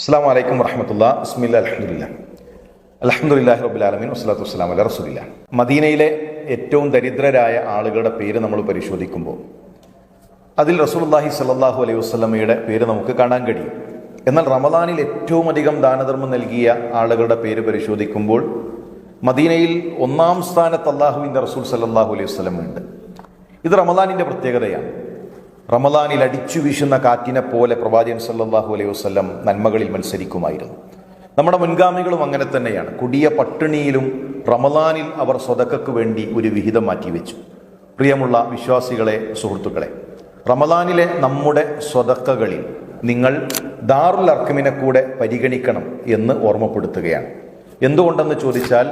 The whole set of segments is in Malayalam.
അസ്സലാമു അലൈക്കും വറഹ്മത്തുള്ളാഹി. ബിസ്മില്ലാഹിർ റഹ്മാനിർ റഹീം. അൽഹംദുലില്ലാഹി റബ്ബിൽ ആലമീൻ വസ്സലാത്തു വസ്സലാമു അലാ റസൂലില്ലാഹ്. മദീനയിലെ ഏറ്റവും ദരിദ്രരായ ആളുകളുടെ പേര് നമ്മൾ പരിശോധിക്കുമ്പോൾ അതിൽ റസൂലുള്ളാഹി സ്വല്ലല്ലാഹു അലൈഹി വസല്ലമയുടെ പേര് നമുക്ക് കാണാൻ കഴിയും. എന്നാൽ റമദാനിൽ ഏറ്റവും അധികം ദാനധർമ്മം നൽകിയ ആളുകളുടെ പേര് പരിശോധിക്കുമ്പോൾ മദീനയിൽ ഒന്നാം സ്ഥാനത്ത് അല്ലാഹുവിൻ്റെ റസൂൽ സ്വല്ലല്ലാഹു അലൈഹി വസല്ലമയുണ്ട്. ഇത് റമദാനിൻ്റെ പ്രത്യേകതയാണ്. റമദാനിൽ അടിച്ചു വീശുന്ന കാറ്റിനെ പോലെ പ്രവാചകൻ സല്ലല്ലാഹു അലൈഹി വസല്ലം നന്മകളിൽ മത്സരിക്കുമായിരുന്നു. നമ്മുടെ മുൻഗാമികളും അങ്ങനെ തന്നെയാണ്. കൊടിയ പട്ടിണിയിലും റമദാനിൽ അവർ സ്വതക്കക്ക് വേണ്ടി ഒരു വിഹിതം മാറ്റിവെച്ചു. പ്രിയമുള്ള വിശ്വാസികളെ, സുഹൃത്തുക്കളെ, റമദാനിലെ നമ്മുടെ സ്വതക്കകളിൽ നിങ്ങൾ ദാറുൽ അർഖമിനെ കൂടെ പരിഗണിക്കണം എന്ന് ഓർമ്മപ്പെടുത്തുകയാണ്. എന്തുകൊണ്ടെന്ന് ചോദിച്ചാൽ,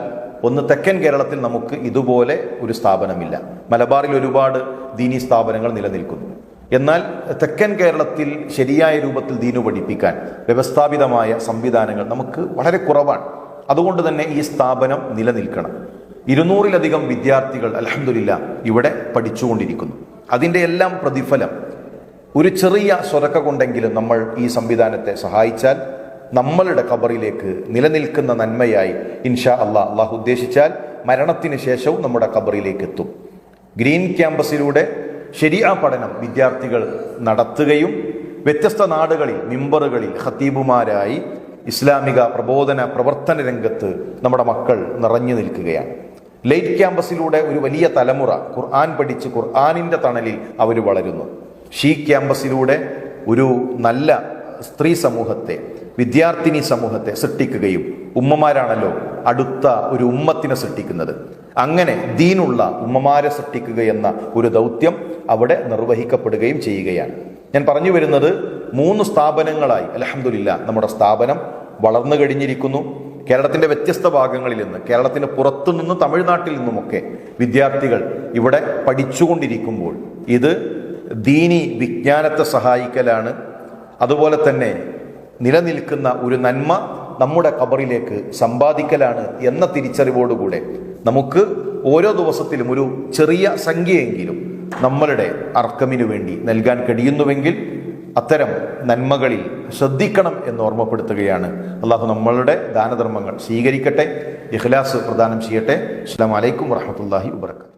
ഒന്ന്, തെക്കൻ കേരളത്തിൽ നമുക്ക് ഇതുപോലെ ഒരു സ്ഥാപനമില്ല. മലബാറിൽ ഒരുപാട് ദീനീ സ്ഥാപനങ്ങൾ നിലനിൽക്കുന്നു. എന്നാൽ തെക്കൻ കേരളത്തിൽ ശരിയായ രൂപത്തിൽ ദീനു പഠിപ്പിക്കാൻ വ്യവസ്ഥാപിതമായ സംവിധാനങ്ങൾ നമുക്ക് വളരെ കുറവാണ്. അതുകൊണ്ട് തന്നെ ഈ സ്ഥാപനം നിലനിൽക്കണം. 200-ലധികം വിദ്യാർത്ഥികൾ അൽഹംദുലില്ലാ ഇവിടെ പഠിച്ചുകൊണ്ടിരിക്കുന്നു. അതിൻ്റെ എല്ലാം പ്രതിഫലം ഒരു ചെറിയ സ്വതക്ക കൊണ്ടെങ്കിലും നമ്മൾ ഈ സംവിധാനത്തെ സഹായിച്ചാൽ നമ്മളുടെ ഖബറിലേക്ക് നിലനിൽക്കുന്ന നന്മയായി ഇൻഷാ അള്ളാഹ് ഉദ്ദേശിച്ചാൽ മരണത്തിന് ശേഷവും നമ്മുടെ ഖബറിലേക്ക് എത്തും. ഗ്രീൻ ക്യാമ്പസിലൂടെ ശരിയാ പഠനം വിദ്യാർത്ഥികൾ നടത്തുകയും വ്യത്യസ്ത നാടുകളിൽ മിമ്പറുകളിൽ ഖത്തീബുമാരായി ഇസ്ലാമിക പ്രബോധന പ്രവർത്തന രംഗത്ത് നമ്മുടെ മക്കൾ നിറഞ്ഞു നിൽക്കുകയാണ്. ലൈറ്റ് ക്യാമ്പസിലൂടെ ഒരു വലിയ തലമുറ ഖുർആൻ പഠിച്ച് ഖുർആനിൻ്റെ തണലിൽ അവർ വളരുന്നു. ഷീ ക്യാമ്പസിലൂടെ ഒരു നല്ല സ്ത്രീ സമൂഹത്തെ, വിദ്യാർത്ഥിനി സമൂഹത്തെ സൃഷ്ടിക്കുകയും, ഉമ്മമാരാണല്ലോ അടുത്ത ഒരു ഉമ്മത്തിനെ സൃഷ്ടിക്കുന്നത്, അങ്ങനെ ദീനുള്ള ഉമ്മമാരെ സൃഷ്ടിക്കുക എന്ന ഒരു ദൗത്യം അവിടെ നിർവഹിക്കപ്പെടുകയും ചെയ്യുകയാണ്. ഞാൻ പറഞ്ഞു വരുന്നത്, 3 സ്ഥാപനങ്ങളായി അൽഹംദുലില്ലാ നമ്മുടെ സ്ഥാപനം വളർന്നു കഴിഞ്ഞിരിക്കുന്നു. കേരളത്തിൻ്റെ വ്യത്യസ്ത ഭാഗങ്ങളിൽ നിന്ന്, കേരളത്തിന് പുറത്തു നിന്ന് തമിഴ്നാട്ടിൽ നിന്നുമൊക്കെ വിദ്യാർത്ഥികൾ ഇവിടെ പഠിച്ചുകൊണ്ടിരിക്കുമ്പോൾ ഇത് ദീനി വിജ്ഞാനത്തെ സഹായിക്കലാണ്. അതുപോലെ തന്നെ നിലനിൽക്കുന്ന ഒരു നന്മ നമ്മുടെ ഖബറിലേക്ക് സമ്പാദിക്കലാണ് എന്ന തിരിച്ചറിവോടുകൂടെ നമുക്ക് ഓരോ ദിവസത്തിലും ഒരു ചെറിയ സംഖ്യയെങ്കിലും നമ്മളുടെ അർക്കമിനു വേണ്ടി നൽകാൻ കഴിയുന്നുവെങ്കിൽ അത്തരം നന്മകളിൽ ശ്രദ്ധിക്കണം എന്ന് ഓർമ്മപ്പെടുത്തുകയാണ്. അള്ളാഹു നമ്മളുടെ ദാനധർമ്മങ്ങൾ സ്വീകരിക്കട്ടെ, ഇഖ്ലാസ് പ്രദാനം ചെയ്യട്ടെ. അസ്സലാമു അലൈക്കും വറഹ്മത്തുള്ളാഹി വബറകാതുഹു.